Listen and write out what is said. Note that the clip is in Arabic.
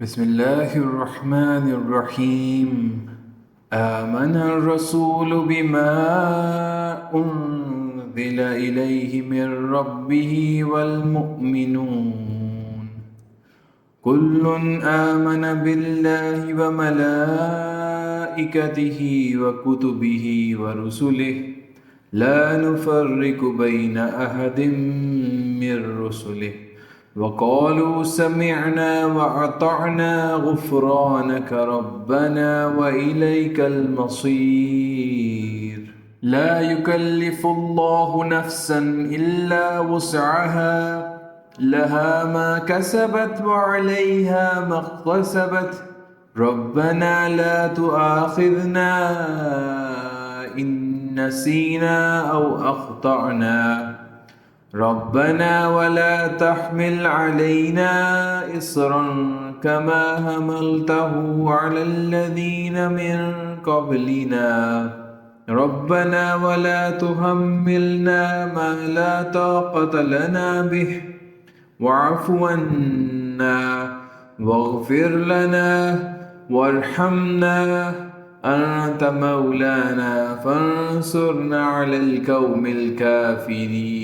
بسم الله الرحمن الرحيم. آمن الرسول بما أنزل إليه من ربه والمؤمنون كل آمن بالله وملائكته وكتبه ورسله لا نفرق بين أحد من رسله وقالوا سمعنا وأطعنا غفرانك ربنا وإليك المصير. لا يكلف الله نفسا إلا وسعها لها ما كسبت وعليها ما اكتسبت ربنا لا تؤاخذنا إن نسينا أو أخطأنا ربنا ولا تحمل علينا إصرا كما حملته على الذين من قبلنا ربنا ولا تحملنا ما لا طاقة لنا به واعف عنا واغفر لنا وارحمنا أنت مولانا فانصرنا على القوم الكافرين.